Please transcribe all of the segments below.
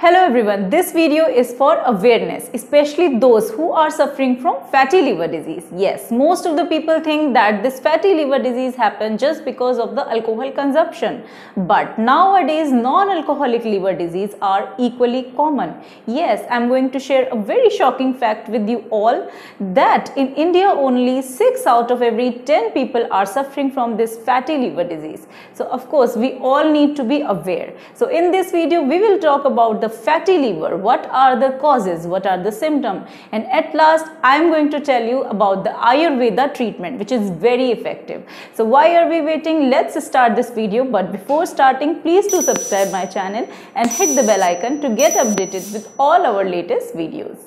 Hello everyone, this video is for awareness, especially those who are suffering from fatty liver disease. Yes, most of the people think that this fatty liver disease happens just because of the alcohol consumption. But nowadays, non-alcoholic liver disease are equally common. Yes, I am going to share a very shocking fact with you all that in India only 6 out of every 10 people are suffering from this fatty liver disease. So of course, we all need to be aware. So in this video, we will talk about the fatty liver, what are the causes, what are the symptoms, and at last I am going to tell you about the Ayurveda treatment, which is very effective. So why are we waiting? Let's start this video. But before starting, please do subscribe my channel and hit the bell icon to get updated with all our latest videos.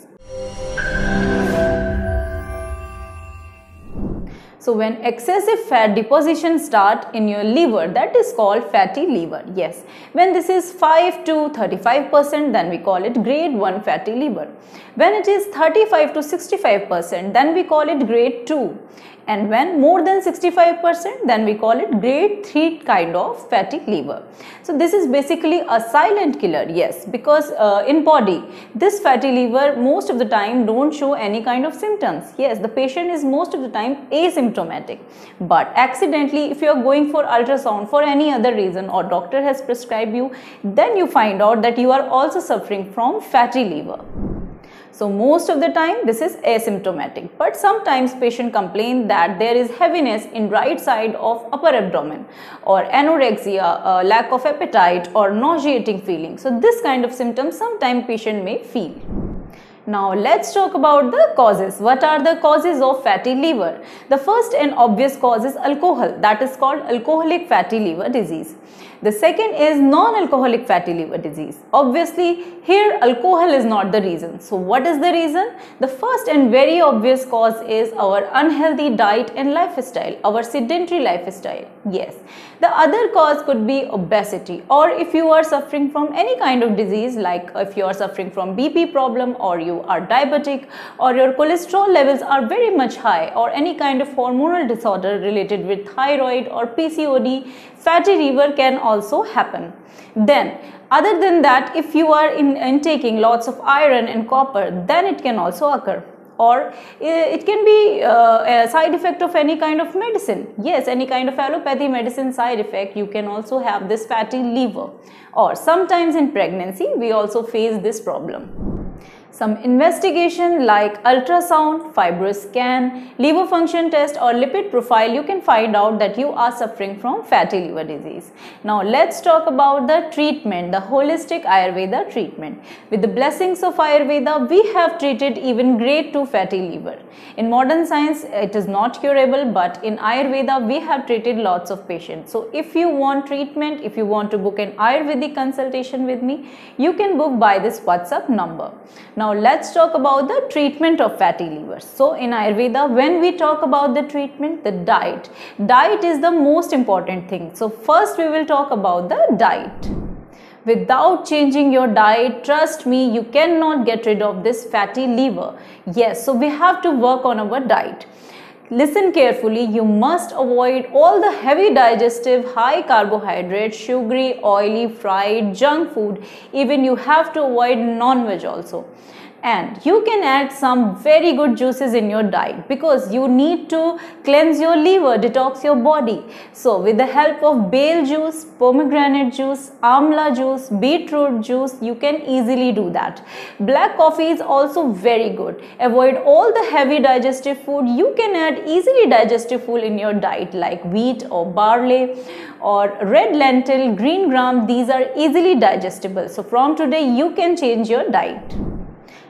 So when excessive fat deposition start in your liver, that is called fatty liver. Yes, when this is 5 to 35%, then we call it grade 1 fatty liver. When it is 35 to 65%, then we call it grade 2. And when more than 65%, then we call it grade 3 kind of fatty liver. So this is basically a silent killer, yes, because in body, this fatty liver most of the time don't show any kind of symptoms. Yes, the patient is most of the time asymptomatic. But accidentally, if you are going for ultrasound for any other reason or doctor has prescribed you, then you find out that you are also suffering from fatty liver. So most of the time this is asymptomatic, but sometimes patient complain that there is heaviness in right side of upper abdomen or anorexia, lack of appetite or nauseating feeling. So this kind of symptoms sometimes patient may feel. Now let's talk about the causes. What are the causes of fatty liver? The first and obvious cause is alcohol, that is called alcoholic fatty liver disease. The second is non-alcoholic fatty liver disease. Obviously, here alcohol is not the reason. So what is the reason? The first and very obvious cause is our unhealthy diet and lifestyle, our sedentary lifestyle. Yes. The other cause could be obesity, or if you are suffering from any kind of disease, like if you are suffering from BP problem, or you are diabetic, or your cholesterol levels are very much high, or any kind of hormonal disorder related with thyroid or PCOD, fatty liver can also happen. Then other than that, if you are intaking lots of iron and copper, then it can also occur. Or it can be a side effect of any kind of medicine. Yes, any kind of allopathy medicine side effect, you can also have this fatty liver. Or sometimes in pregnancy, we also face this problem. Some investigation like ultrasound, fibroscan, liver function test or lipid profile, you can find out that you are suffering from fatty liver disease. Now let's talk about the treatment, the holistic Ayurveda treatment. With the blessings of Ayurveda, we have treated even grade 2 fatty liver. In modern science, it is not curable, but in Ayurveda, we have treated lots of patients. So if you want treatment, if you want to book an Ayurvedic consultation with me, you can book by this WhatsApp number. Now let's talk about the treatment of fatty liver. So in Ayurveda, when we talk about the treatment, the diet. Diet is the most important thing. So first we will talk about the diet. Without changing your diet, trust me, you cannot get rid of this fatty liver. Yes, so we have to work on our diet. Listen carefully, you must avoid all the heavy digestive, high carbohydrate, sugary, oily, fried, junk food. Even you have to avoid non-veg also. And you can add some very good juices in your diet because you need to cleanse your liver, detox your body. So with the help of bale juice, pomegranate juice, amla juice, beetroot juice, you can easily do that. Black coffee is also very good. Avoid all the heavy digestive food. You can add easily digestive food in your diet like wheat or barley or red lentil, green gram. These are easily digestible. So from today, you can change your diet.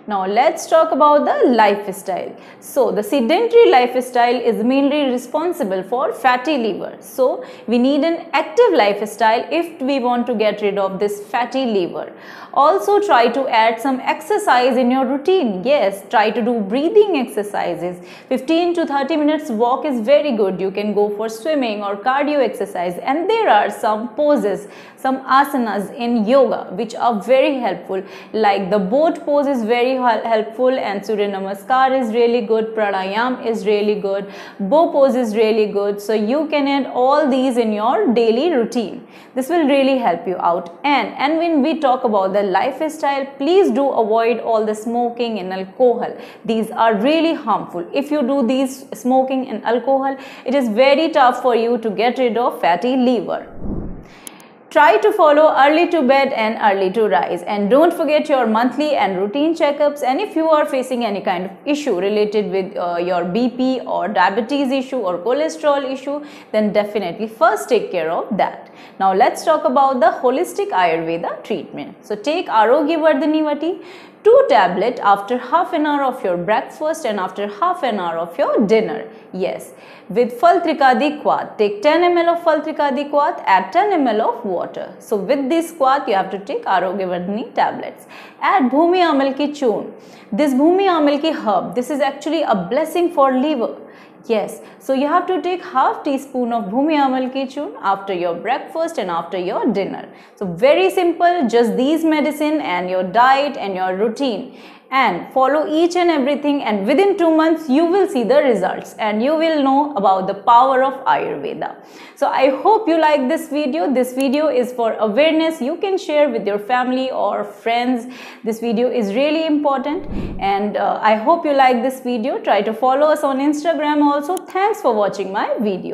Now let's talk about the lifestyle. So the sedentary lifestyle is mainly responsible for fatty liver. So we need an active lifestyle if we want to get rid of this fatty liver. Also try to add some exercise in your routine. Yes, try to do breathing exercises. 15 to 30 minutes walk is very good. You can go for swimming or cardio exercise, and there are some poses, some asanas in yoga which are very helpful, like the boat pose is very very helpful, and Surya Namaskar is really good, Pranayama is really good, bow pose is really good. So you can add all these in your daily routine. This will really help you out. And when we talk about the lifestyle, please do avoid all the smoking and alcohol. These are really harmful. If you do these smoking and alcohol, it is very tough for you to get rid of fatty liver. Try to follow early to bed and early to rise, and don't forget your monthly and routine checkups. And if you are facing any kind of issue related with your BP or diabetes issue or cholesterol issue, then definitely first take care of that. Now let's talk about the holistic Ayurveda treatment. So take Arogya Vardhani Vati, 2 tablets after half an hour of your breakfast and after half an hour of your dinner. Yes, with PHALATRIKADI KWATH, take 10 ml of PHALATRIKADI KWATH, add 10 ml of water. So with this KWATH, you have to take Arogya Vardhani tablets. Add Bhumi Amal ki Churn. This Bhumi Amal ki herb, this is actually a blessing for liver. Yes, so you have to take half teaspoon of Bhumi Amal ki Churn after your breakfast and after your dinner. So very simple, just these medicine and your diet and your routine, and follow each and everything, and within 2 months you will see the results and you will know about the power of Ayurveda. So I hope you like this video. This video is for awareness. You can share with your family or friends. This video is really important, and I hope you like this video. Try to follow us on Instagram also. Thanks for watching my video.